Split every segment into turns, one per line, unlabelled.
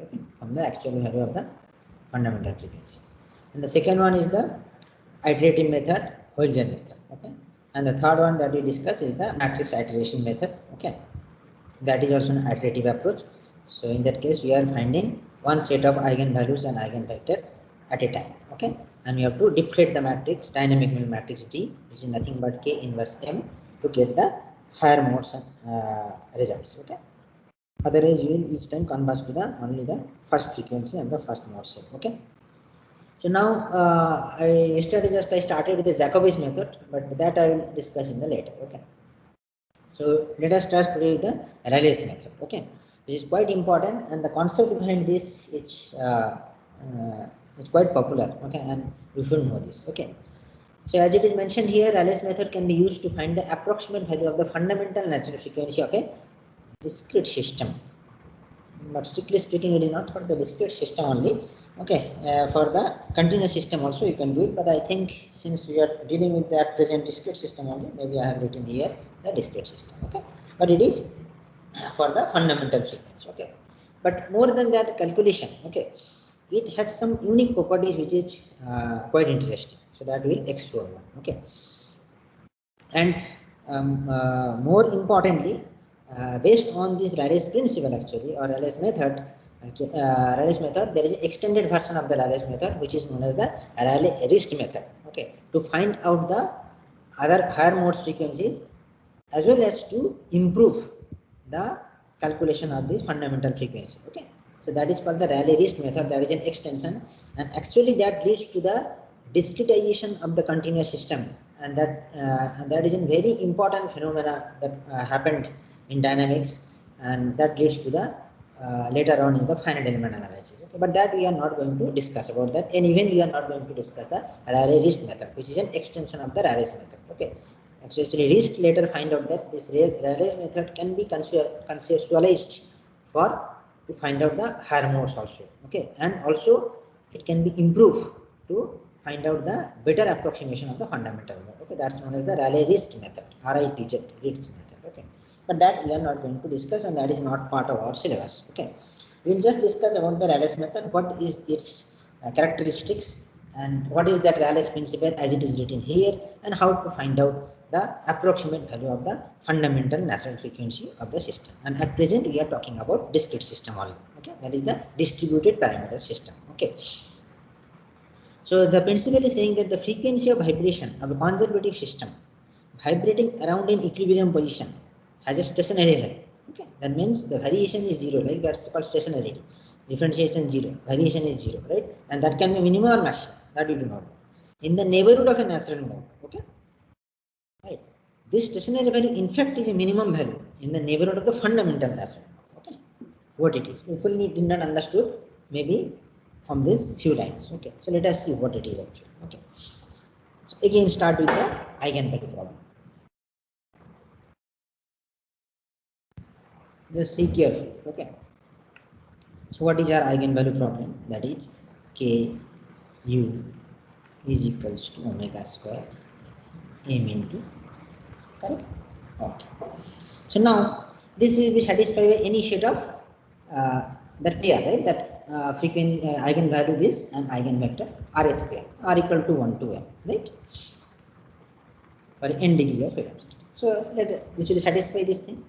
okay, from the actual value of the fundamental frequency. And the second one is the iterative method, Holzer method. Okay, and the third one that we discuss is the matrix iteration method. Okay, that is also an iterative approach. So in that case, we are finding one set of eigenvalues and eigenvector at a time. Okay, and we have to deflate the matrix, dynamic matrix D, which is nothing but K inverse M, to get the higher modes results. Okay, otherwise you will each time converge to the only the first frequency and the first mode set. Okay. So now I started with the Jacobi's method, but that I will discuss in the later. Okay. So let us start today with the Rayleigh's method. Okay, which is quite important, and the concept behind this is quite popular. Okay, and you should know this. Okay. So as it is mentioned here, Rayleigh's method can be used to find the approximate value of the fundamental natural frequency of a discrete system. But strictly speaking, it is not for the discrete system only. Okay, for the continuous system also you can do it, but I think since we are dealing with that present discrete system only, maybe I have written here the discrete system. Okay, but it is for the fundamental frequency. Okay, but more than that calculation, okay, it has some unique properties which is quite interesting, so that we'll explore now. Okay, and more importantly, based on this Rayleigh's principle actually, or Rayleigh's method, there is an extended version of the Rayleigh's method which is known as the Rayleigh-Rist method. Okay, to find out the other higher modes frequencies as well as to improve the calculation of this fundamental frequency. Okay, so that is called the Rayleigh-Rist method. That is an extension, and actually that leads to the discretization of the continuous system, and that is a very important phenomena that happened in dynamics, and that leads to the later on in the finite element analysis. Okay, but that we are not going to discuss about that, and even we are not going to discuss the Rayleigh-Rist method, which is an extension of the Rayleigh's method. Okay, actually Rist later find out that this Rayleigh's method can be conceptualized for to find out the higher modes also. Okay, and also it can be improved to find out the better approximation of the fundamental mode. Okay, that's known as the Rayleigh-Rist method, Rist method. Okay, but that we are not going to discuss, and that is not part of our syllabus. Okay, we will just discuss about the Rayleigh's method, what is its characteristics, and what is that Rayleigh's principle as it is written here, and how to find out the approximate value of the fundamental natural frequency of the system. And at present we are talking about discrete system only. Okay, that is the distributed parameter system. Okay, so the principle is saying that the frequency of vibration of a conservative system vibrating around an equilibrium position has a stationary value. Okay, that means the variation is zero, like that's called stationarity. Differentiation zero, variation is zero, right? And that can be minimum or maximum, that we do not know. In the neighborhood of a natural mode. Okay, right? This stationary value in fact is a minimum value in the neighborhood of the fundamental natural mode. Okay, what it is. People did not understood maybe from these few lines. Okay, so let us see what it is actually. Okay, so again start with the eigenvalue problem. Just see carefully. Okay, so what is our eigenvalue problem? That is K U is equals to omega square m into, correct? Okay, so now this will be satisfied by any set of that pair, right? That frequency eigenvalue this and eigenvector Rth pair are equal to 1 to n, right? For n degree of freedom system. So this will satisfy this thing.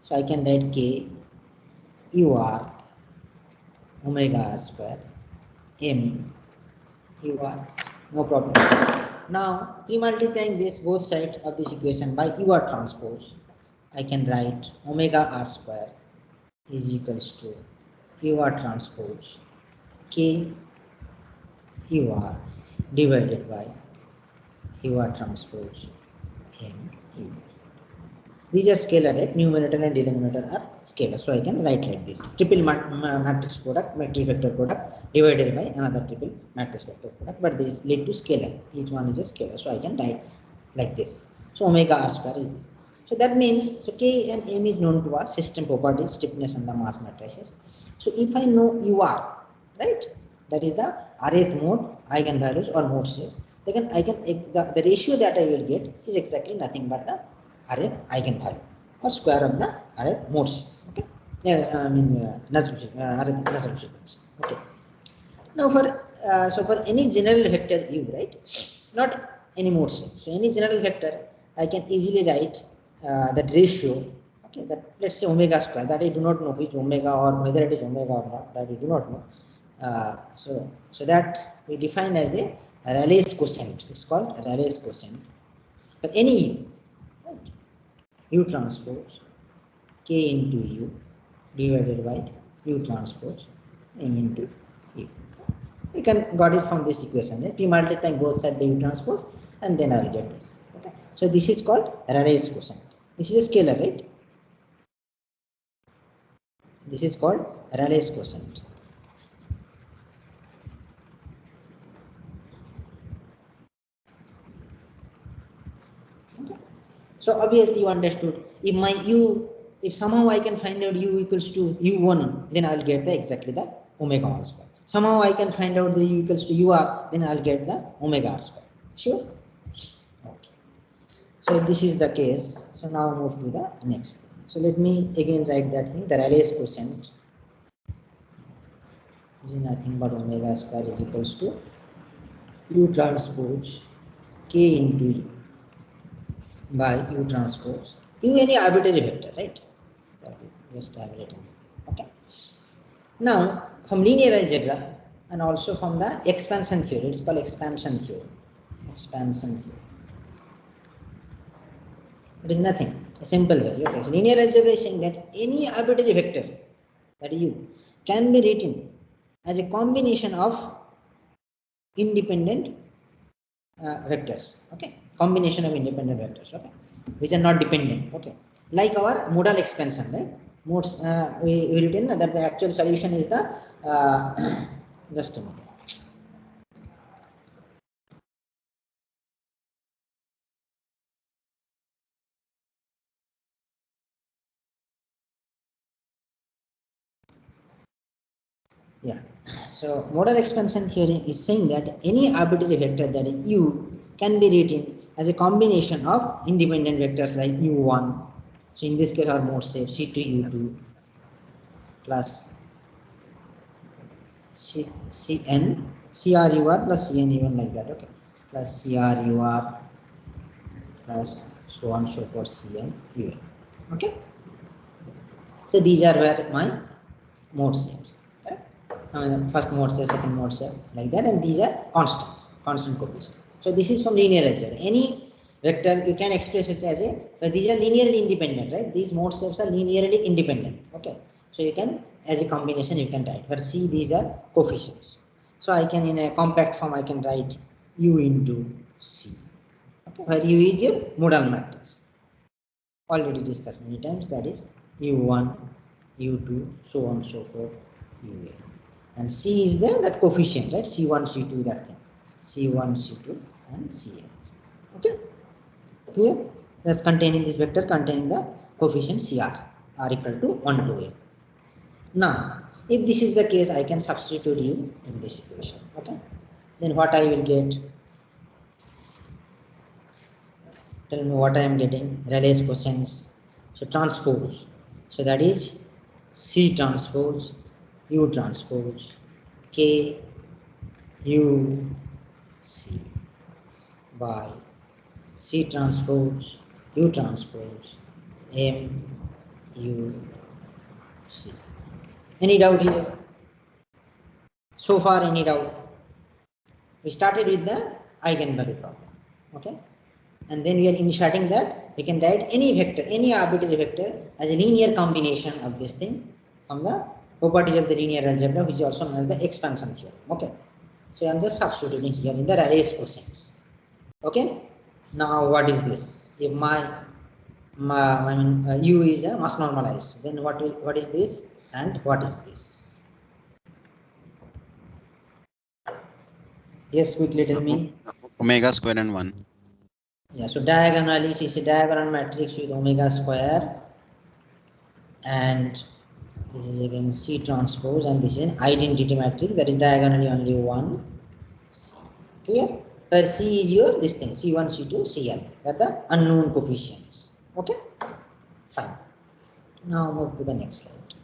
So I can write K U R omega r square m U R, no problem. Now pre-multiplying this both sides of this equation by U R transpose, I can write omega r square is equals to U R transpose K U R divided by U R transpose M U. These are scalar, right? Numerator and denominator are scalar. So I can write like this. Triple matrix product, matrix vector product divided by another triple matrix vector product. But these lead to scalar. Each one is a scalar. So I can write like this. So omega r square is this. So that means, so K and M is known to us system properties, stiffness and the mass matrices. So if I know UR, right? That is the Rth mode, eigenvalues or mode shape. Then the ratio that I will get is exactly nothing but the Rth eigenvalue or square of the Rth modes. Okay, Yeah, I mean Nusselt frequency. Okay. Now for so for any general vector u, right, not any mode shape. So any general vector I can easily write that ratio. Okay, that let's say omega square, that I do not know which omega or whether it is omega or not, that we do not know. So that we define as the Rayleigh's quotient. It's called Rayleigh's quotient for any u, right? U transpose k into u divided by u transpose m into u. You can got it from this equation, right? P multiplying both sides by u transpose, and then I will get this. Okay, so this is called Rayleigh's quotient. This is a scalar, right? This is called Rayleigh's quotient. Okay. So obviously you understood. If my u, if somehow I can find out u equals to u1, then I will get the exactly the omega r square. Somehow I can find out the u equals to ur, then I will get the omega r square. Sure. Okay. So if this is the case, so now move to the next thing. So let me again write that thing, the Rayleigh's quotient is nothing but omega square is equals to u transpose k into u by u transpose u, any arbitrary vector, right? That we just have written. Okay. Now from linear algebra and also from the expansion theory, it's called expansion theory. Expansion theory. It is nothing, a simple value. Okay. So linear algebra is saying that any arbitrary vector, that u, can be written as a combination of independent vectors. Okay, combination of independent vectors. Okay, which are not dependent. Okay, like our modal expansion, right? Modes we written that the actual solution is the just a moment. Yeah. So modal expansion theory is saying that any arbitrary vector, that is u, can be written as a combination of independent vectors like u1. So in this case our mode shape c2u2 plus cn crur plus cn, even like that. Okay, plus crur plus so on so forth cn un. Okay, so these are where my mode shapes, right? First mode shape, second mode shape, like that, and these are constants, constant coefficient. So this is from linear algebra. Any vector you can express it as a, so these are linearly independent, right? These mode shapes are linearly independent. Okay, so you can, as a combination you can write, but see, these are coefficients. So I can, in a compact form, I can write u into c. Okay, where u is your modal matrix, already discussed many times, that is u1, u2, so on so forth, ua, and c is there, that coefficient, right? c1, c2, that thing, c1, c2, and cn. Okay, clear? That's containing this vector containing the coefficient cr are equal to 1 to a. Now if this is the case, I can substitute u in this equation. Okay, then what I will get? Tell me what I am getting. Rayleigh's quotients. So transpose. So that is C transpose U transpose K U C by C transpose U transpose M U C. Any doubt here? So far, any doubt? We started with the eigenvalue problem. Okay, and then we are inserting that we can write any vector, any arbitrary vector, as a linear combination of this thing from the properties of the linear algebra, which is also known as the expansion theorem. Okay, so I am just substituting here in the Rayleigh's quotients. Okay, now what is this? If u is a mass normalized, then what is this and what is this? Yes, quickly tell me.
Omega square and 1.
Yeah, so diagonally, she is a diagonal matrix with omega square, and this is again C transpose, and this is an identity matrix, that is diagonally only one C. Clear? Where C is your this thing, C1, C2, Cn, that the unknown coefficients. Okay, fine. Now move to the next slide.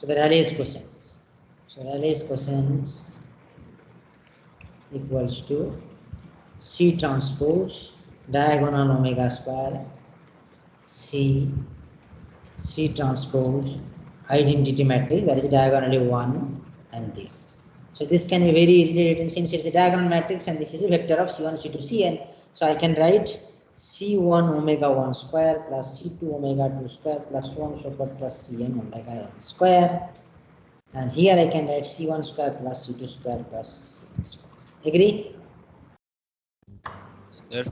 So the Rayleigh's quotient. So Rayleigh's quotient equals to C transpose diagonal omega square C transpose identity matrix, that is diagonally 1 and this. So this can be very easily written since it's a diagonal matrix and this is a vector of C1, C2, Cn. So I can write C1 omega 1 square plus C2 omega 2 square plus so on and so forth plus Cn omega n square. And here I can write C1 square plus C2 square plus Cn square. Agree?
Sir.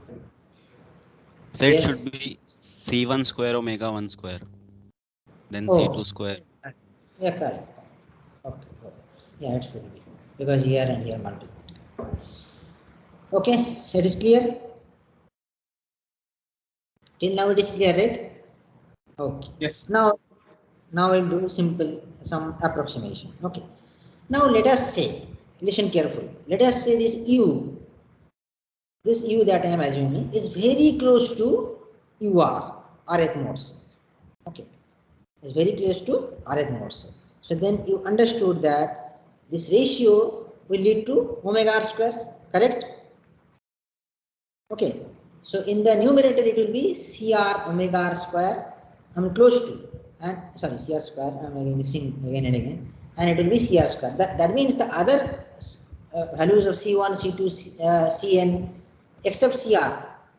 So it
Yes.
should be C1 square omega 1 square. Then
Oh.
C2 square.
Yeah, correct. Okay, good. Yeah, it should be. Because here and here multiplied. Okay, it is clear? Till now it is clear, right? Okay.
Yes.
Now we'll do some approximation. Okay. Now let us say, listen carefully. Let us say this u that I am assuming is very close to ur, rth mode cell. Okay. Is very close to rth mode cell. So then you understood that this ratio will lead to omega r square, correct? Okay. So in the numerator it will be Cr omega r square. I'm close to, and sorry, Cr square. I'm missing again and again, and it will be Cr square. That means the other values of C1, C2, Cn except Cr,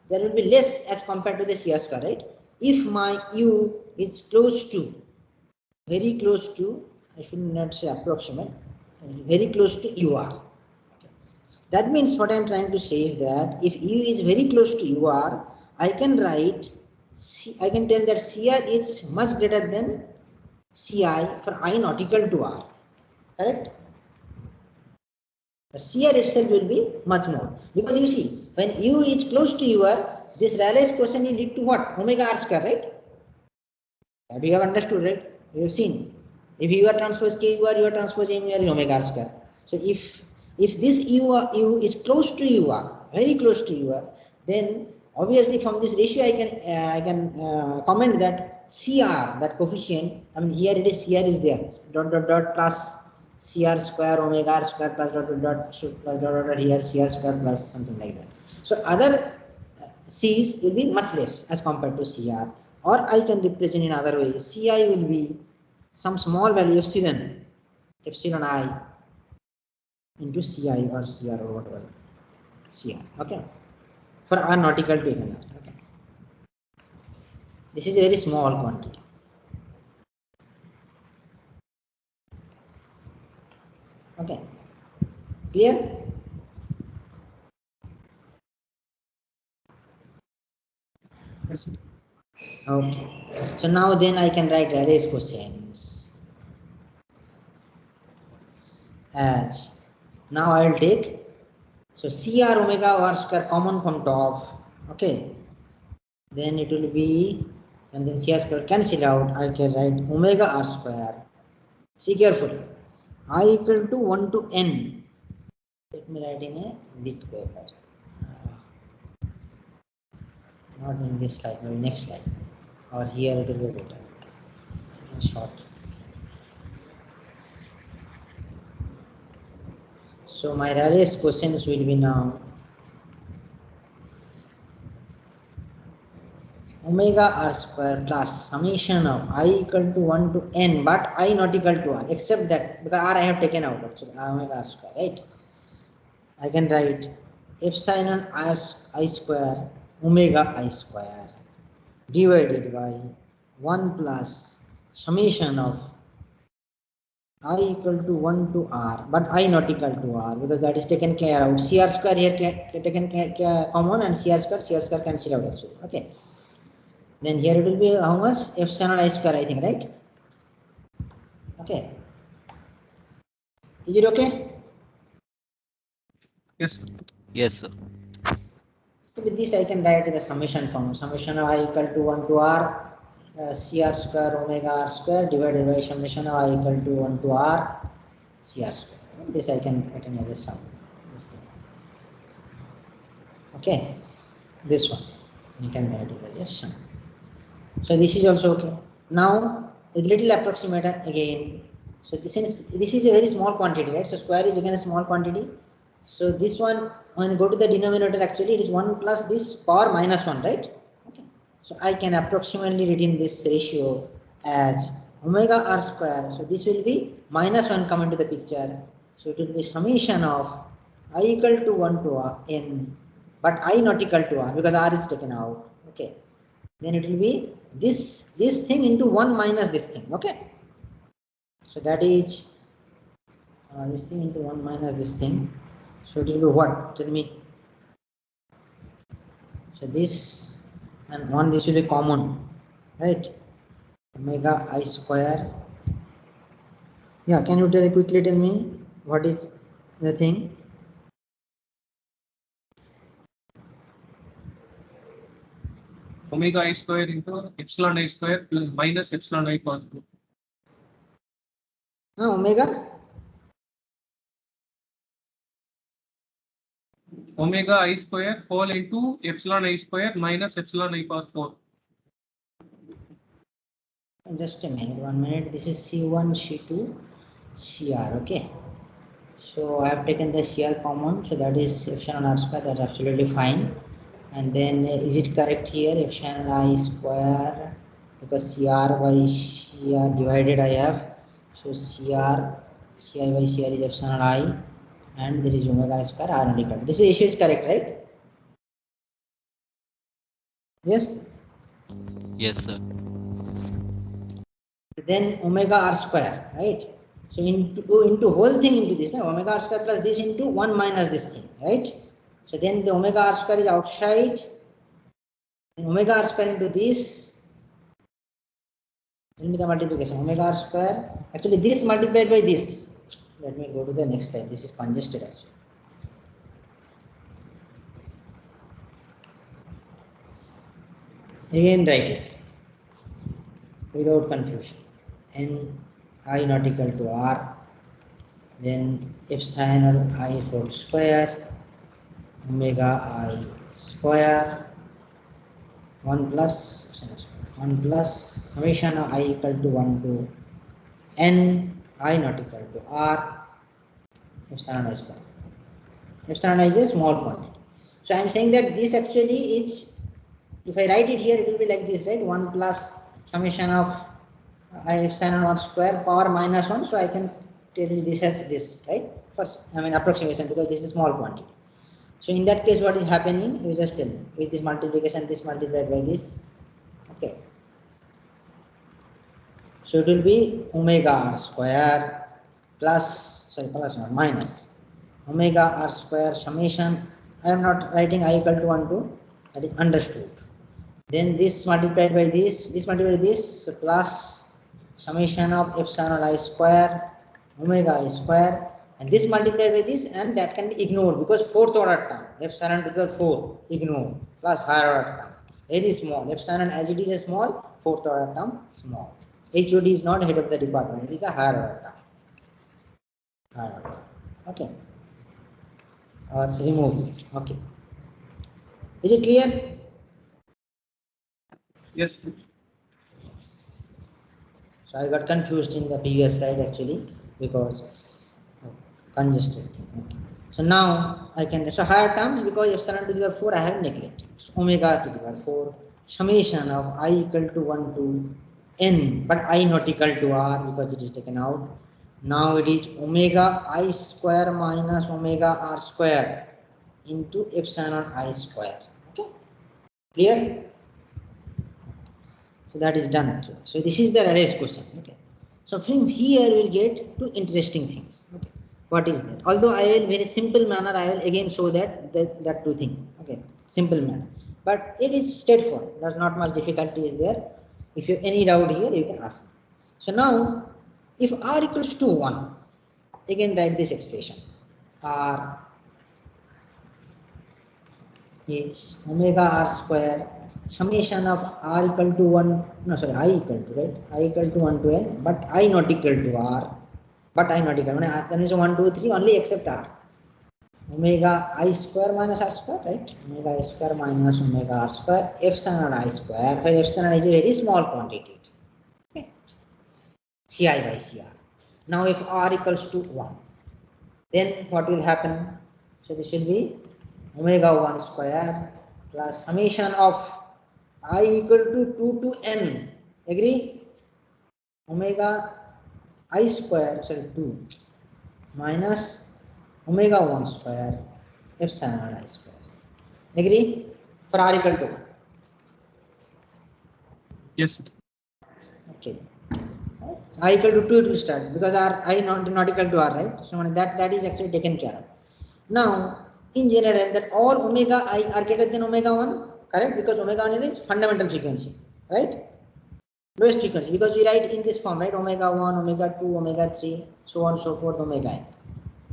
there will be less as compared to the Cr square, right? If my u is close to, very close to, I should not say approximate, very close to ur. That means what I am trying to say is that if u is very close to ur, I can write, I can tell that Cr is much greater than Ci for I not equal to r, correct? But Cr itself will be much more, because you see, when u is close to ur, this Rayleigh's quotient will lead to what? Omega r square, right? That we have understood, right? We have seen. If ur transpose k ur transpose m ur is omega r square. So if this u is close to ur, very close to ur, then obviously from this ratio I can comment that Cr, that coefficient, I mean here it is Cr is there, dot plus Cr square omega r square plus dot here Cr square plus something like that. So other C's will be much less as compared to Cr, or I can represent in other way. Ci will be some small value epsilon I into Ci or Cr or whatever, Cr, okay, for r not equal to even r, okay. This is a very small quantity. Okay, clear?
Yes.
Okay, so now then I can write Rayleigh's quotients as, now I will take, so Cr omega r square common from top, okay, then it will be, and then Cr square cancel out, I can write omega r square. See carefully, I equal to 1 to n. Let me write in a big paper, not in this slide, maybe next slide, or here it will be better, short. So my Rayleigh's quotients will be now omega r square plus summation of I equal to 1 to n, but I not equal to r, except that because r I have taken out actually, omega r square, right? I can write epsilon r I square omega I square divided by 1 plus summation of I equal to 1 to r, but I not equal to r, because that is taken care out. Cr square here taken common, and Cr square cancel out actually, okay. Then here it will be how much? Epsilon I square, I think, right? Okay. Is it okay?
Yes.
Yes, sir.
So with this I can write the summation form. Summation of I equal to 1 to r, Cr square omega r square divided by summation of I equal to 1 to r, Cr square. This I can write as a sum. This thing. Okay. This one. You can write it as a sum. So this is also okay. Now a little approximation again. So since this is a very small quantity, right? So square is again a small quantity. So this one, when you go to the denominator, actually it is 1 plus this power minus 1, right? Okay. So I can approximately written this ratio as omega r square. So this will be minus 1 come into the picture. So it will be summation of I equal to 1 to r n, but I not equal to r because r is taken out. Okay. Then it will be this thing into 1 minus this thing. Okay. So that is this thing into 1 minus this thing. So it will be what? Tell me. So this and 1, this will be common, right? Omega I square. Yeah, can you quickly tell me what is the thing?
Omega I square into epsilon I square plus minus epsilon I cos 2.
Omega?
Omega I square whole into epsilon I square minus epsilon I cos 4.
Just a minute, 1 minute. This is C1, C2, CR, okay. So I have taken the CR common, so that is epsilon r square, that's absolutely fine. And then is it correct here, epsilon I square, because CR by CR divided I have, so CR, CI by CR is epsilon I, and there is omega I square r not equal. This issue is correct, right? Yes?
Yes, sir.
Then omega r square, right? So into whole thing into this, omega r square plus this into 1 minus this thing, right? So then the omega r square is outside, then omega r square into this, tell me the multiplication, omega r square, actually this multiplied by this, let me go to the next slide, this is congested actually. Again write it, without confusion, n I not equal to r, then epsilon I whole square, omega I square, 1 plus summation of I equal to 1 to n I not equal to r epsilon I square. Epsilon I is a small quantity. So I am saying that this actually is, if I write it here, it will be like this, right? 1 plus summation of I epsilon naught square power minus 1. So I can tell you this as this, right? First, I mean approximation, because this is small quantity. So in that case, what is happening? You just tell me, with this multiplication, this multiplied by this. Okay. So it will be omega r square plus not minus omega r square summation. I am not writing I equal to 1 to, that is understood. Then this multiplied by this multiplied by this, plus summation of epsilon I square omega I square, and this multiplied by this, and that can be ignored because fourth order term epsilon to the 4 ignore, plus higher order term very small, epsilon as it is a small, fourth order term small. HOD is not head of the department, it is a higher order term. Higher order. Okay. Or remove it. Okay. Is it clear?
Yes.
So I got confused in the previous slide actually because of congested thing. Okay. So now I can, so higher terms, because epsilon to the power 4 I have neglected. So omega to the power 4 summation of I equal to 1 to n, but I not equal to r because it is taken out. Now it is omega I square minus omega r square into epsilon I square. Okay, clear? So that is done actually. So this is the Rayleigh's question. Okay. So from here we'll get two interesting things. Okay. What is that? Although I will very simple manner, I will again show that two thing. Okay. Simple manner. But it is straightforward. There's not much difficulty is there. If you have any doubt here, you can ask. So now, if r equals to 1, again write this expression. R is omega r square summation of r equal to 1, no sorry, I equal to, right, I equal to 1 to n, but I not equal to r, but I not equal, that means 1 2 3 only except r, omega I square minus r square, right, omega I square minus omega r square epsilon I square, where epsilon is a very small quantity, okay, ci by cr. Now if r equals to 1, then what will happen? So this will be omega 1 square plus summation of I equal to 2 to n. Agree? Omega I square, sorry 2 minus omega 1 square epsilon I square. Agree? For r equal to 1.
Yes, sir.
Okay. I equal to 2 it will start because r I not equal to r, right? So that is actually taken care of. Now in general that all omega I are greater than omega 1, correct? Because omega 1 is fundamental frequency, right? Lowest frequency, because we write in this form, right? Omega 1, omega 2, omega 3, so on so forth, omega I.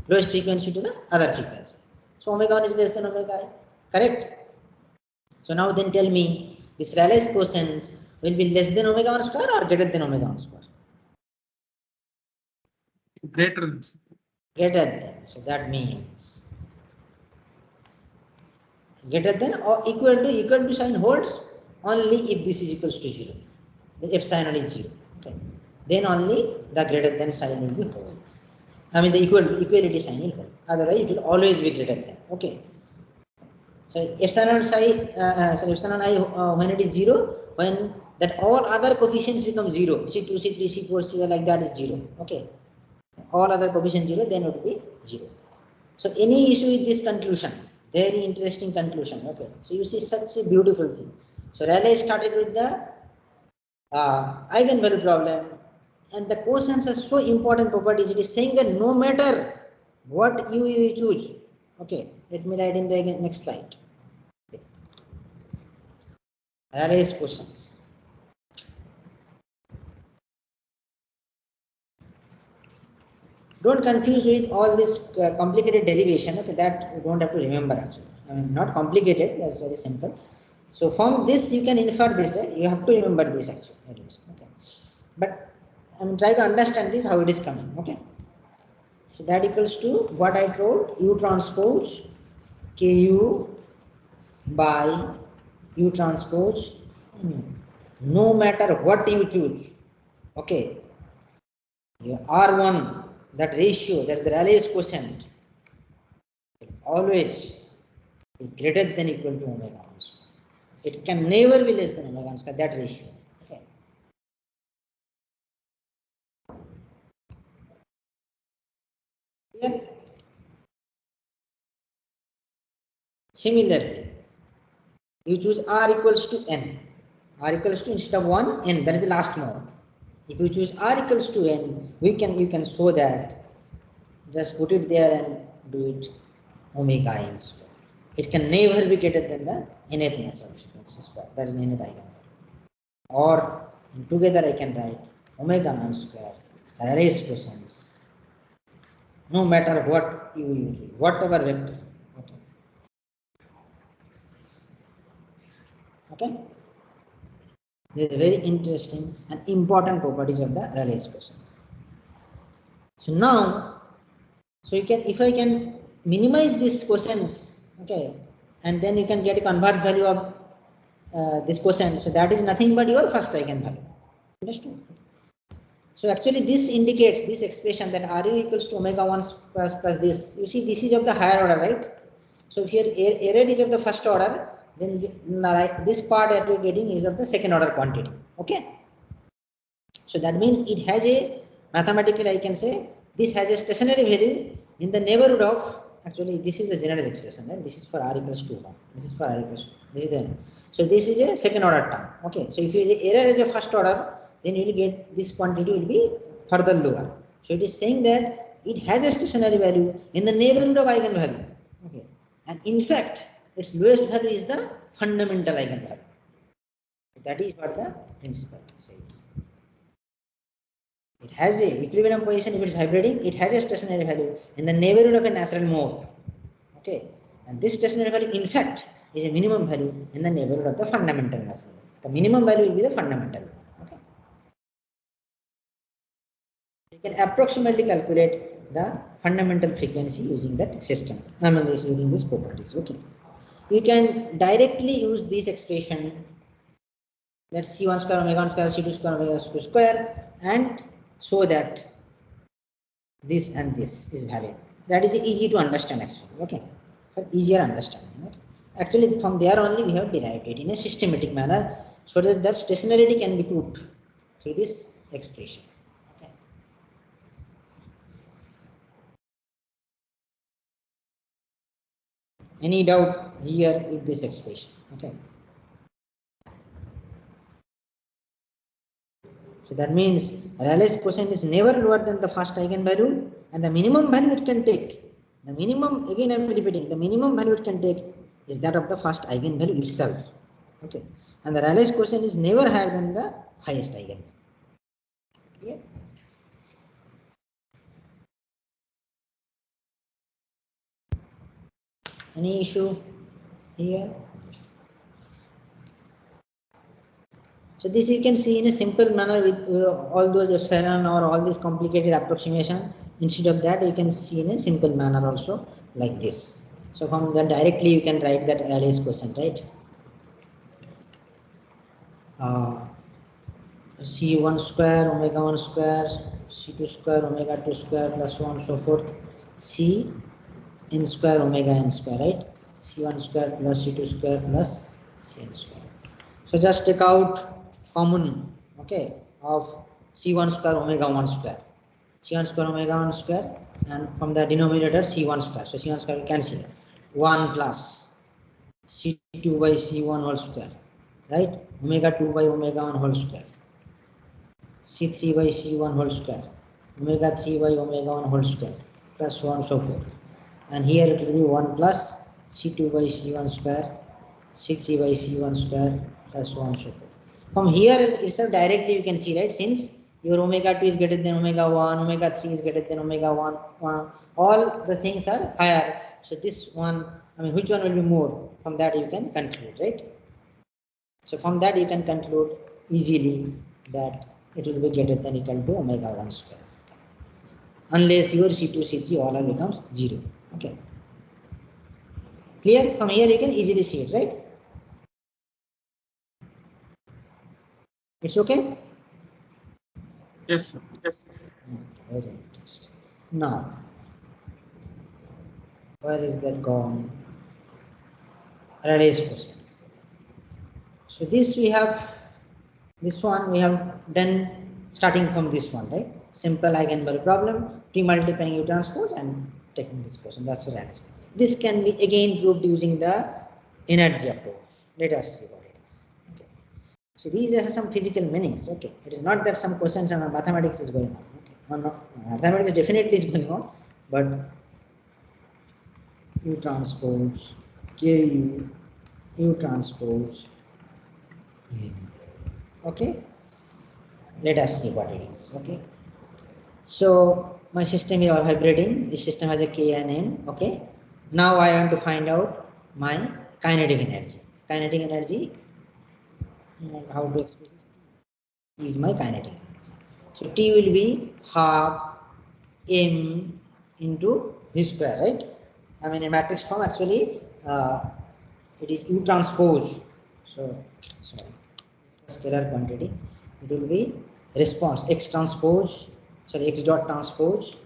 Lowest frequency to the other frequency. So omega 1 is less than omega I, correct? So now then tell me, this Rayleigh's quotient will be less than omega 1 square or greater than omega 1 square?
Greater than.
Greater than. So that means greater than or equal to sign holds only if this is equals to 0. The epsilon is 0. Okay. Then only the greater than sign will be hold. I mean the equality sign will hold. Otherwise it will always be greater than. Okay. So epsilon I when it is 0, when that all other coefficients become 0, C2, C3, C4, C1 like that is 0. Okay. All other coefficients 0, then it will be 0. So any issue with this conclusion? Very interesting conclusion. Okay. So you see such a beautiful thing. So Rayleigh started with the eigenvalue problem, and the quotients are so important properties. It is saying that no matter what you choose. Okay. Let me write in the next slide. Okay. Rayleigh's quotients. Don't confuse with all this complicated derivation. Okay, that you don't have to remember actually. I mean, not complicated. That's very simple. So from this you can infer this. Right? You have to remember this actually at least. Okay, but I mean try to understand this how it is coming. Okay, so that equals to what I told U transpose Ku by U transpose. No matter what you choose. Okay, R1, that ratio, that is the Rayleigh's quotient, always be greater than equal to omega 1 square. It can never be less than omega 1 square, that ratio. Okay. Clear? Similarly, you choose R equals to N. R equals to instead of 1, N, that is the last mode. If you choose R equals to N, you can show that. Just put it there and do it omega n square. It can never be greater than the nth natural frequency square. That is nth eigenvalue. Or together I can write omega n square Rayleigh's quotients. No matter what you use, whatever vector. Okay. Okay. This is very interesting and important properties of the Rayleigh's quotients. So now, so you can, if I can minimize these quotients, okay, and then you can get a converse value of this quotient. So that is nothing but your first eigenvalue. Understood? So actually this indicates this expression that Ru equals to omega 1 plus this. You see this is of the higher order, right? So if your error is of the first order, then this part that you are getting is of the second order quantity. Okay. So that means it has a, mathematically I can say, this has a stationary value in the neighborhood of, actually this is the general expression, right? This is for R equals to 1. This is for R equals to 2. This is the, so this is a second order term. Okay. So if you use error as a first order, then you will get this quantity will be further lower. So it is saying that it has a stationary value in the neighborhood of eigenvalue. Okay. And in fact, its lowest value is the fundamental eigenvalue. That is what the principle says. It has a equilibrium position if it is vibrating, it has a stationary value in the neighborhood of a natural mode. Okay. And this stationary value in fact is a minimum value in the neighborhood of the fundamental natural mode. The minimum value will be the fundamental value. Okay. You can approximately calculate the fundamental frequency using that system. I mean this using these properties. Okay. You can directly use this expression, that C1 square omega 1 square C2 square omega 2 square, and show that this and this is valid. That is easy to understand actually. Okay, for easier understanding. Right? Actually, from there only we have derived it in a systematic manner, so that the stationarity can be put through this expression. Okay. Any doubt here with this expression? Okay. So that means Rayleigh's quotient is never lower than the first eigenvalue, and the minimum value it can take. The minimum, again I am repeating, the minimum value it can take is that of the first eigenvalue itself. Okay. And the Rayleigh's quotient is never higher than the highest eigenvalue. Yeah. Any issue here? So this you can see in a simple manner with all those epsilon or all this complicated approximation. Instead of that, you can see in a simple manner also like this. So from that directly you can write that Rayleigh's quotient, right? C1 square omega 1 square C2 square omega 2 square plus so on and so forth, C n square omega n square, right? C1 square plus C2 square plus Cn square. So just take out common, okay, of C1 square omega 1 square, C1 square omega 1 square, and from the denominator C1 square. So C1 square cancel 1 plus C2 by C1 whole square, right? Omega 2 by omega 1 whole square, C3 by C1 whole square, omega 3 by omega 1 whole square, plus so on and so forth. And here it will be 1 plus C2 by C1 square, C3 by C1 square, plus so on and so forth. From here itself directly you can see, right, since your omega 2 is greater than omega 1, omega 3 is greater than omega 1, all the things are higher. So this one, I mean, which one will be more? From that you can conclude, right? So from that you can conclude easily that it will be greater than equal to omega 1 square. Unless your C2, C3 all are becomes 0. Okay. Clear? From here you can easily see it, right? It's okay?
Yes, sir. Yes.
Very interesting. Now, where is that gone? Rayleigh's quotient. So this we have, this one we have done starting from this one, right? Simple eigenvalue problem, pre-multiplying U transpose and taking this quotient. That's what Rayleigh's quotient. This can be again proved using the energy approach. Let us see what it is. Okay. So these have some physical meanings. Okay, it is not that some questions and mathematics is going on. Okay, no, mathematics definitely is going on, but U transpose KU, U transpose KU. Okay, let us see what it is. Okay, so my system is all vibrating. This system has a K and N. Okay, now I want to find out my kinetic energy. Kinetic energy, how to express this? Is my kinetic energy. So T will be half m into v square, right? I mean in matrix form actually it is U transpose. So sorry, scalar quantity. It will be response x transpose, sorry, x dot transpose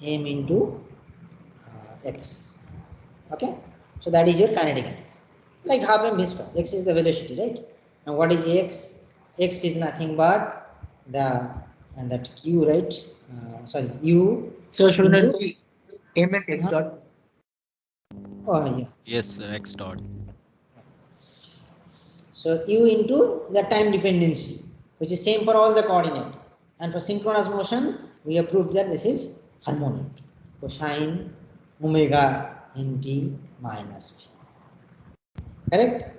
m into x. Okay, so that is your kinetic energy. Like half m v square. X is the velocity, right? Now what is x? X is nothing but the and that q, right? Sorry, u.
So shouldn't
into,
it be m and x dot?
oh yeah.
Yes, sir, x dot.
So u into the time dependency, which is same for all the coordinate. And for synchronous motion, we have proved that this is harmonic. Cosine omega nt minus p. Correct?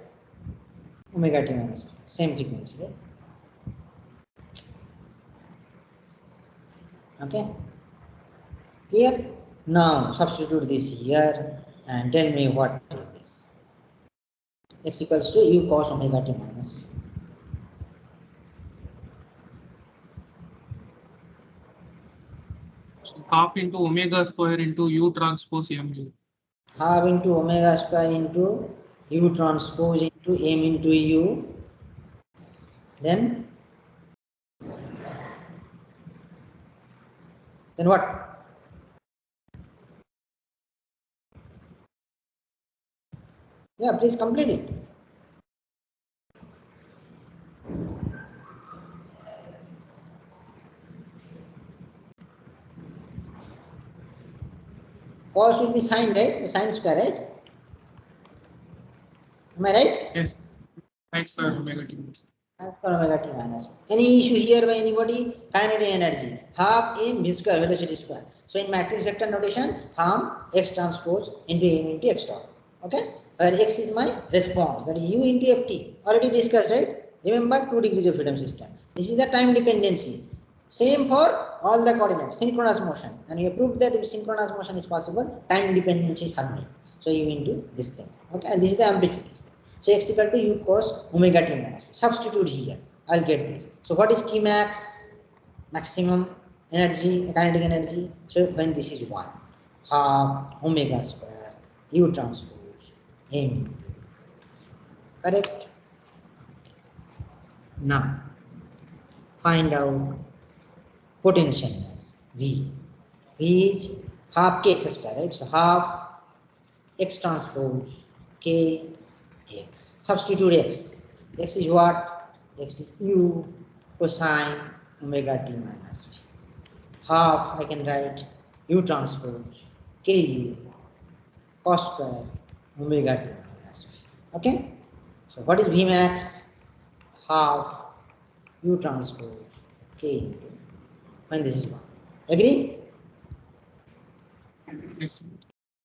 Omega t minus p. Same frequency, right? Okay. Clear? Now substitute this here and tell me what is this. X equals to u cos omega t minus p.
So half into omega square into U transpose mu.
Half into omega square into u transpose into m into u. Then what? Yeah, please complete it. Cos will be sine, right? The sine square, right? Am I right?
Yes. Sin square omega t.
Sine square omega t minus 1. Any issue here by anybody? Kinetic energy. Half m v square velocity square. So in matrix vector notation, half x transpose into m into x dot. Okay? Where x is my response. That is u into ft. Already discussed, right? Remember 2 degrees of freedom system. This is the time dependency. Same for all the coordinates, synchronous motion. And you proved that if synchronous motion is possible, time dependency is harmonic. So you into this thing. Okay, and this is the amplitude. So x equal to u cos omega t minus b. Substitute here. I'll get this. So what is T max? Maximum energy, kinetic energy. So when this is 1, half omega square u transpose m. Correct? Now find out potential energy V. V is half kx square, right? So half x transpose k x. Substitute x. X is what? X is u cosine omega t minus v. Half I can write u transpose ku cos square omega t minus v. Okay? So what is V max? Half u transpose k into when this is 1. Agree?
Yes.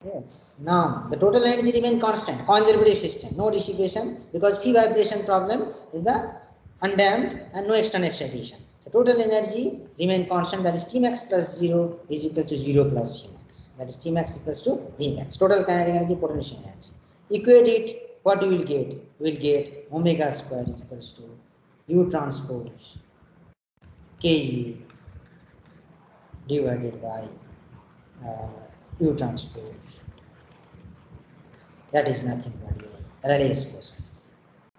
Yes. Now the total energy remain constant, conservative system, no dissipation because phi vibration problem is the undamped and no external excitation. The total energy remain constant, that is T max plus 0 is equal to 0 plus V max. That is T max equals to V max. Total kinetic energy, potential energy. Equate it, what you will get? You will get omega square is equals to u transpose ku divided by u transpose. That is nothing but your Rayleigh's quotient.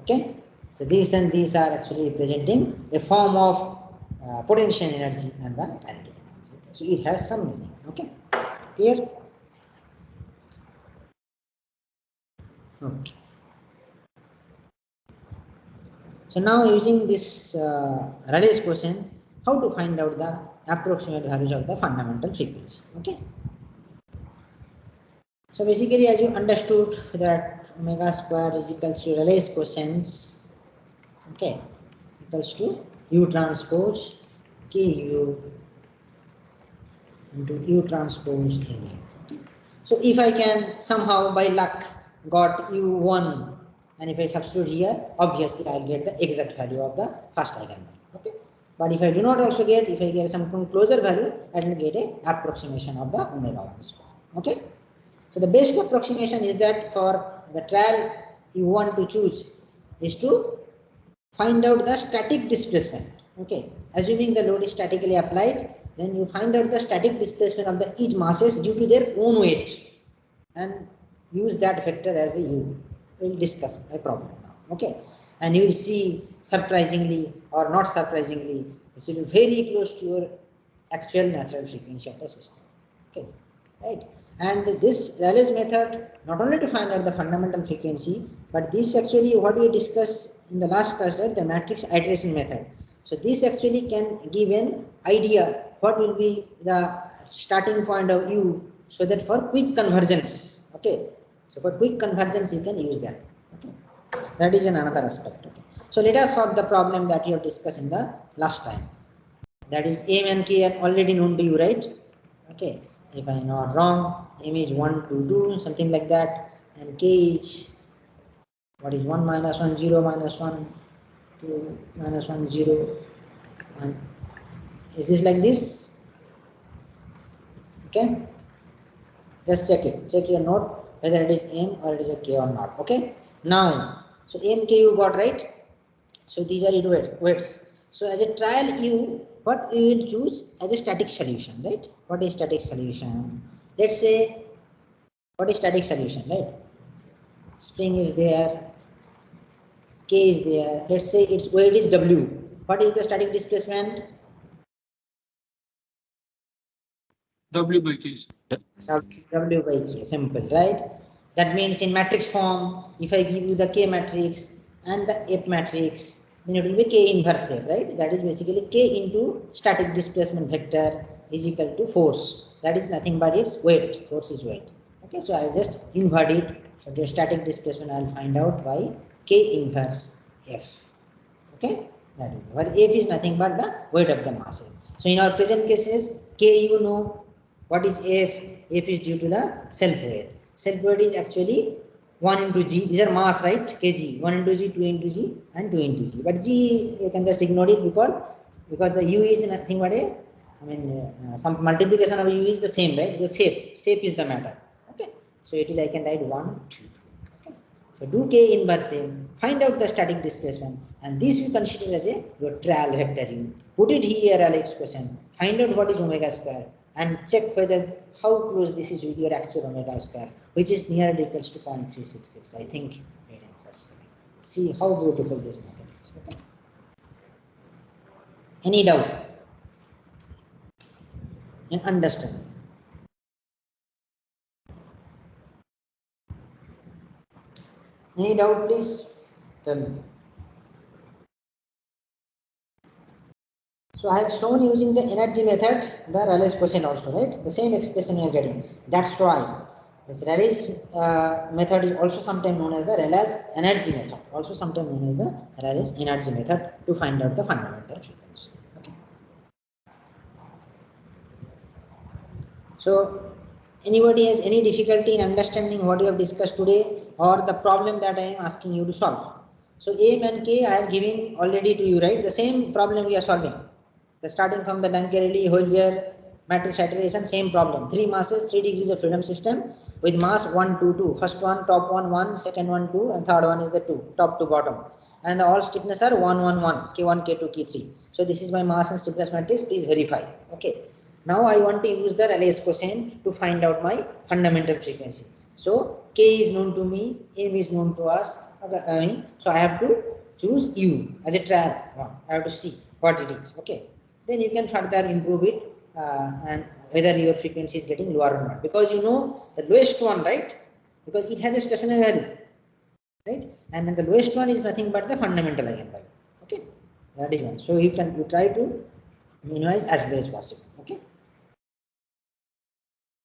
Okay, so these and these are actually representing a form of potential energy and the kinetic energy. Okay? So it has some meaning. Okay, clear? Okay. So now using this Rayleigh's quotient, how to find out the approximate values of the fundamental frequency? Okay. So basically, as you understood that omega square is equals to Rayleigh's quotient, okay, equals to u transpose ku into u transpose na. Okay. So if I can somehow by luck got u1 and if I substitute here, obviously I'll get the exact value of the first eigenvalue. Okay. But if I do not also get, if I get some closer value, I will get a approximation of the omega 1 square. Okay. So the best approximation is that for the trial you want to choose is to find out the static displacement. Okay, assuming the load is statically applied, then you find out the static displacement of the each masses due to their own weight and use that vector as a u. We'll discuss a problem now. Okay, and you will see surprisingly or not surprisingly, this will be very close to your actual natural frequency of the system. Okay, right. And this Rayleigh's method not only to find out the fundamental frequency, but this actually what we discussed in the last class, right, the matrix iteration method. So this actually can give an idea what will be the starting point of u, so that for quick convergence. Okay, so for quick convergence you can use that. Okay, that is another aspect. Okay, so let us solve the problem that you have discussed in the last time. That is m and k are already known to you, right? Okay. If I am not wrong, m is 1, 2, 2, something like that, and k is, what is 1 minus 1, 0 minus 1, 2 minus 1, 0, 1. Is this like this? Okay, just check it, check your note whether it is m or it is a k or not. Okay, now, so m, k you got right, so these are it weights. So as a trial u, what we will choose as a static solution, right? What is static solution? Let's say, what is static solution, right? Spring is there, k is there. Let's say its weight is w. What is the static displacement?
W by K.
W by k, simple, right? That means in matrix form, if I give you the K matrix and the F matrix, then it will be K inverse F, right? That is basically K into static displacement vector is equal to force. That is nothing but its weight. Force is weight. Okay, so I just invert it. So the static displacement I will find out by K inverse F. Okay, that is where F is nothing but the weight of the masses. So in our present cases, K you know what is F? F is due to the self weight. Self weight is actually 1 into G. These are mass, right? Kg. 1 into G, 2 into G, and 2 into G. But G you can just ignore it because the U is nothing but a some multiplication of U is the same, right? The shape. Shape is the matter. Okay. So it is I can write 1, 2, 2. Okay. So do K inverse M, find out the static displacement, and this you consider as a your trial vector. You put it here, Alex question. Find out what is omega square and check whether how close this is with your actual omega square, which is near or equals to 0.366. I think. See how beautiful this method is. Okay. Any doubt in understanding? Any doubt, please tell me. So I have shown using the energy method the Rayleigh's question also, right? The same expression you are getting. That's why this Rayleigh's method is also sometimes known as the Rayleigh's energy method. Also sometimes known as the Rayleigh's energy method to find out the fundamental frequency. Okay. So anybody has any difficulty in understanding what you have discussed today or the problem that I am asking you to solve? So M and K I have given already to you, right? The same problem we are solving. Starting from the Dunkerelli, Holzer, matrix iteration, same problem. 3 masses, 3 degrees of freedom system with mass 1, 2, 2. First one, top one, 1, second one, 2, and third one is the 2, top to bottom. And the all stiffness are 1, 1, 1, K1, K2, K3. So this is my mass and stiffness matrix, please verify. Okay. Now I want to use the Rayleigh's quotient to find out my fundamental frequency. So K is known to me, M is known to us. Okay, so I have to choose U as a trial one. I have to see what it is. Okay. Then you can further improve it and whether your frequency is getting lower or not, because you know the lowest one, right? Because it has a stationary value, right? And then the lowest one is nothing but the fundamental eigenvalue. Okay, that is one. So you try to minimize as low as possible. Okay.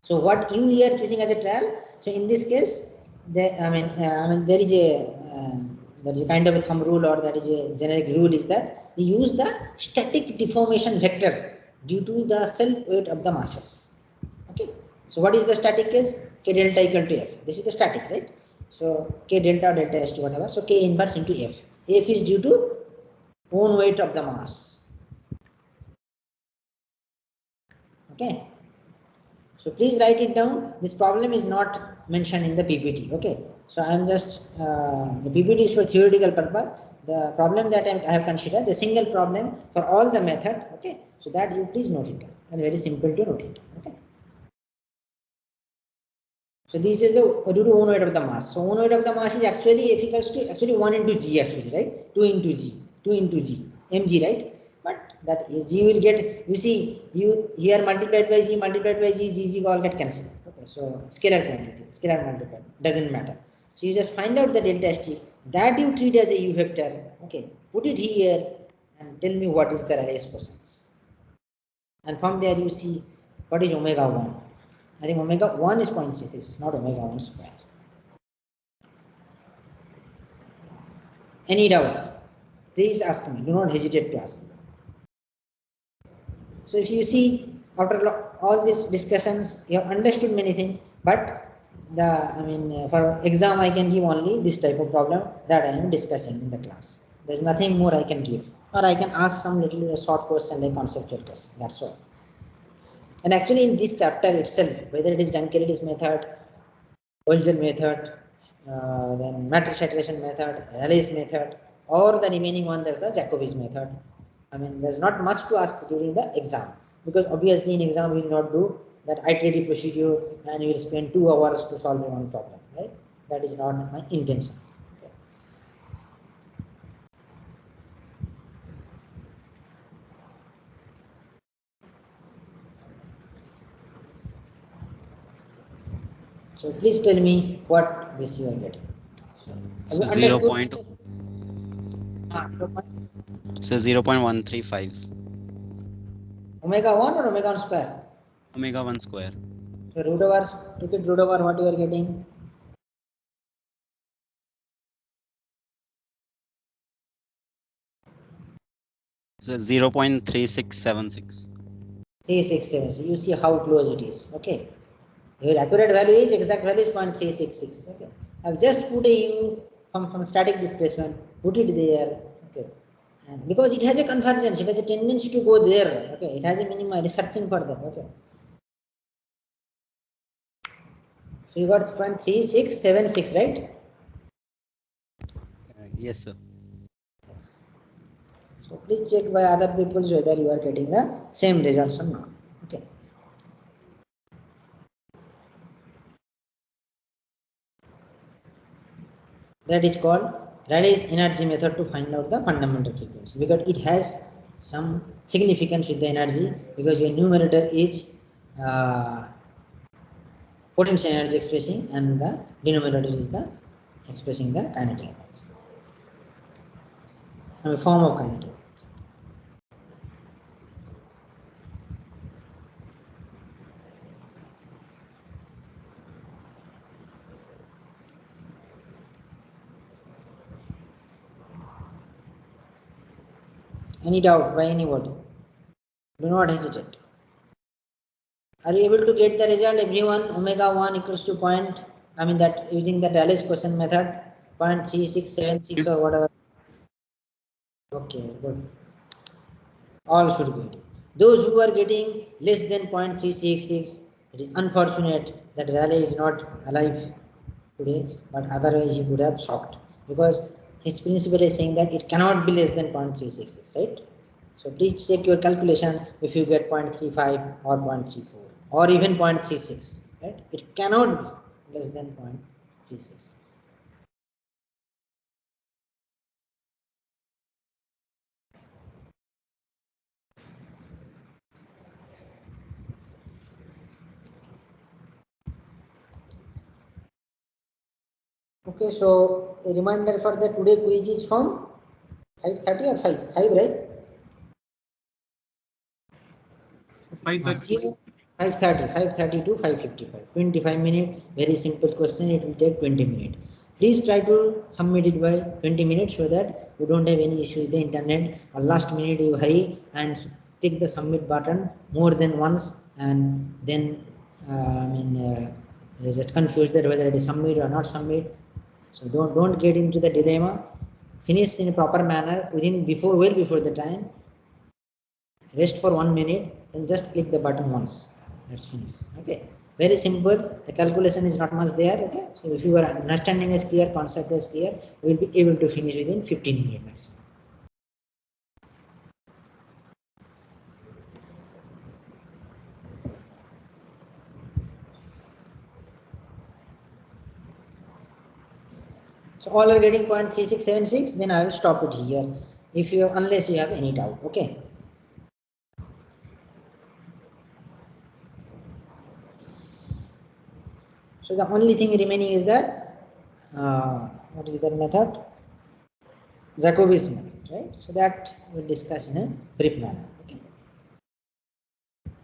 So what you are choosing as a trial? So in this case, there there is a kind of a thumb rule, or that is a generic rule, is that we use the static deformation vector due to the self weight of the masses. Okay. So what is the static case? K delta equal to F. This is the static, right? So K delta, delta S to whatever. So K inverse into F. F is due to own weight of the mass. Okay. So please write it down. This problem is not mentioned in the PPT. Okay. So I am just the PPT is for theoretical purpose. The problem that I have considered, the single problem for all the method. Okay. So that you please note it down, and very simple to note it down. Okay. So this is the due to own weight of the mass. So own weight of the mass is actually F equals to actually 1 into G actually, right? 2 into G, 2 into G, mg, right? But that G will get, you see, you here multiplied by G, G all get cancelled. Okay, so scalar quantity, scalar multiplied, doesn't matter. So you just find out the delta ST that you treat as a U vector. Okay, put it here and tell me what is the Rayleigh's quotient. And from there you see what is omega 1. I think omega 1 is 0.66, it's not omega 1 square. Any doubt? Please ask me, do not hesitate to ask me. So if you see, after all these discussions, you have understood many things, but for exam I can give only this type of problem that I am discussing in the class. There is nothing more I can give, or I can ask some little short question like conceptual question, that's all. And actually in this chapter itself, whether it is Dunkerelli's method, Holzer method, then matrix iteration method, Rayleigh's method, or the remaining one, there's the Jacobi's method. There's not much to ask during the exam, because obviously in exam we will not do that iterative procedure and you will spend 2 hours to solve one problem, right? That is not my intention. Okay. So please tell me what this you are getting. Have
So
you
0.
understood? 0.
So 0.135
Omega 1 or omega 1 square?
omega 1 square.
So root over, took it root over what you are getting?
So 0.3676.
367. So you see how close it is. Okay. Your accurate value is exact value is 0.366. Okay. I've just put a u from static displacement, put it there. Okay. And because it has a convergence, it has a tendency to go there. Okay. It has a minimum, it is searching for them. Okay. So you got 0.3676, right?
Yes, sir.
Yes. So please check by other people whether you are getting the same results or not. Okay. That is called Rayleigh's energy method to find out the fundamental frequency, because it has some significance with the energy, because your numerator is potential energy expressing and the denominator is the expressing the kinetic energy, a form of kinetic energy. Any doubt by anybody? Do not hesitate. Are you able to get the result, everyone? Omega 1 equals to point, I mean that using the Rayleigh's question method, 0.3676
Yes.
or whatever. Okay, good. All should get it. Those who are getting less than 0.366, it is unfortunate that Rayleigh is not alive today, but otherwise he would have shocked, because his principle is saying that it cannot be less than 0.366, right? So please check your calculation if you get 0.35 or 0.34 or even 0.36, right? It cannot be less than 0.366. Okay, so a reminder for the today quiz is from 5:30 or 5, right?
5:30.
5:30 to 5:55, 25 minutes, very simple question, it will take 20 minutes. Please try to submit it by 20 minutes so that you don't have any issue with the internet, or last minute you hurry and click the submit button more than once, and then you just confused that whether it is submit or not submit. So don't get into the dilemma. Finish in a proper manner within well before the time. Rest for 1 minute, then just click the button once. That's finished. Okay. Very simple. The calculation is not much there. Okay. So if your understanding is clear, concept is clear, you will be able to finish within 15 minutes maximum. So all are getting 0.3676, then I will stop it here. If you unless you have any doubt. Okay. So the only thing remaining is that what is that method? Jacobi's method, right? So that we'll discuss in a brief manner. Okay.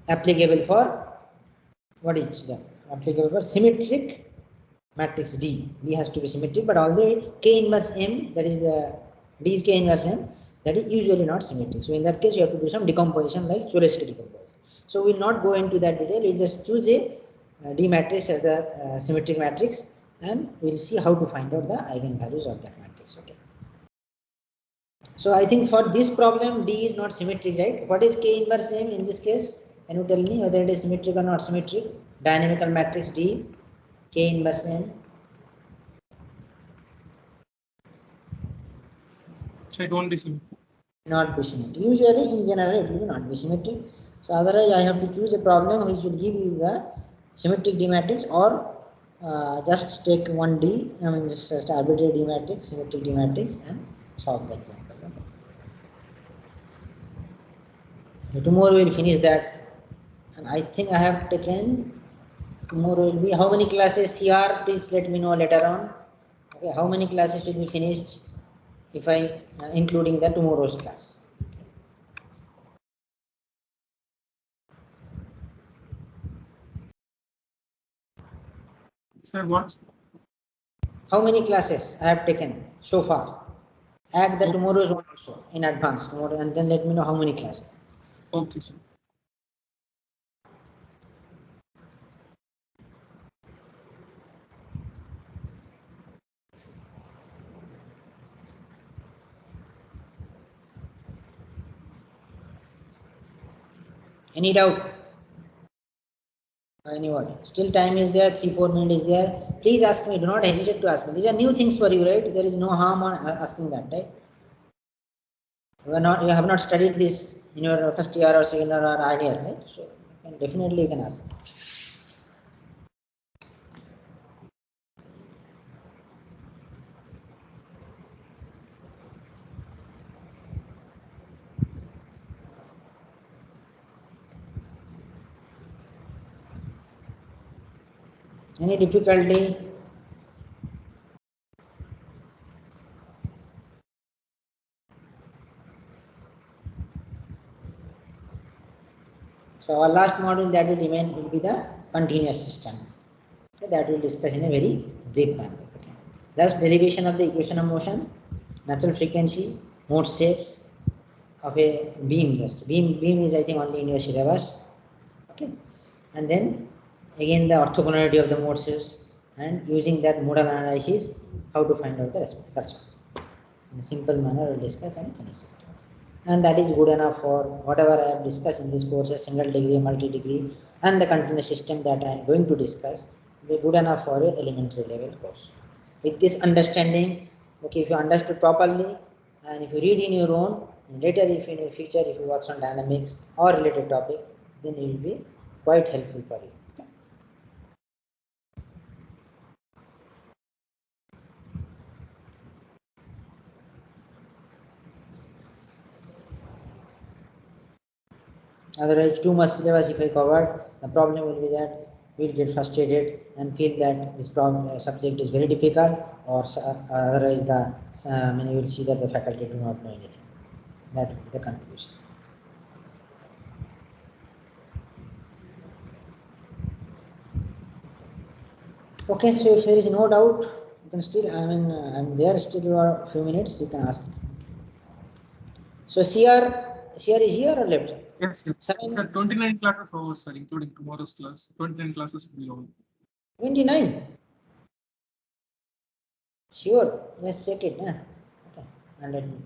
Applicable for what is that? Applicable for symmetric matrix D. D has to be symmetric, but although K inverse M, that is the D is K inverse M, that is usually not symmetric. So in that case, you have to do some decomposition like Cholesky decomposition. So we will not go into that detail. We just choose a D matrix as the symmetric matrix, and we will see how to find out the eigenvalues of that matrix. Okay. So I think for this problem, D is not symmetric, right? What is K inverse M in this case? Can you tell me whether it is symmetric or not symmetric? Dynamical matrix D, K inverse M.
So it won't be symmetric.
Not be symmetric. Usually, in general, it will not be symmetric. So otherwise, I have to choose a problem which will give you the symmetric D matrix, or just take one D, I mean just arbitrary D matrix, symmetric D matrix, and solve the example. Okay. So tomorrow we will finish that, and I think I have taken Tomorrow will be how many classes? CR, please let me know later on. Okay, how many classes will be finished if I including the tomorrow's class?
Sir, what?
How many classes I have taken so far? Add the
Okay.
tomorrow's one also in advance tomorrow, and then let me know how many classes.
Okay, sir.
Any doubt? Anybody? Still time is there, 3-4 minutes is there. Please ask me, do not hesitate to ask me. These are new things for you, right? There is no harm on asking that, right? You have not studied this in your first year or second year or earlier, right? So definitely you can ask. Any difficulty? So our last module that will remain will be the continuous system. Okay, that we will discuss in a very brief manner. Okay. Thus, derivation of the equation of motion, natural frequency, mode shapes of a beam. Just beam is I think only in your syllabus. Okay, and then again the orthogonality of the mode shapes and using that modal analysis, how to find out the response. That's all. In a simple manner, we will discuss and finish it. And that is good enough for whatever I have discussed in this course, a single degree, multi-degree, and the continuous system that I am going to discuss will be good enough for an elementary level course. With this understanding, okay, if you understood properly, and if you read in your own, and later if in your future, if you work on dynamics or related topics, then it will be quite helpful for you. Otherwise, too much syllabus if I covered, the problem will be that we will get frustrated and feel that this subject is very difficult, or otherwise you will see that the faculty do not know anything. That will be the conclusion. Okay, so if there is no doubt, you can still, I'm there still a few minutes, you can ask. So CR is here or left?
Yes, sir. Sir, 29 classes over, sir, including tomorrow's class. 29 classes will be over.
29. Sure, let's check it. Okay, and let me.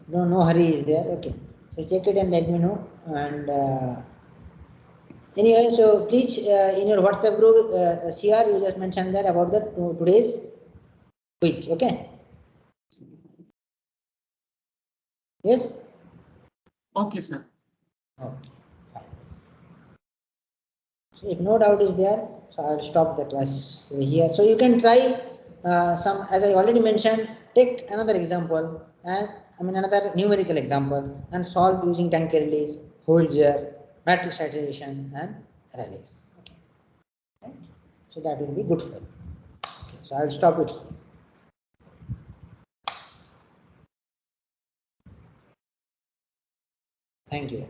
No hurry is there. Okay, so check it and let me know. And anyway, so please in your WhatsApp group, CR, you just mentioned that about the today's quiz. Okay. Yes.
Okay, sir.
Okay. Fine. So if no doubt is there, so I will stop the class here. So you can try some, as I already mentioned, take another example and another numerical example and solve using Tankerellis, Holzer, matrix iteration and Rayleigh's. Okay. Right? So that will be good for you. Okay. So I will stop it here. Thank you.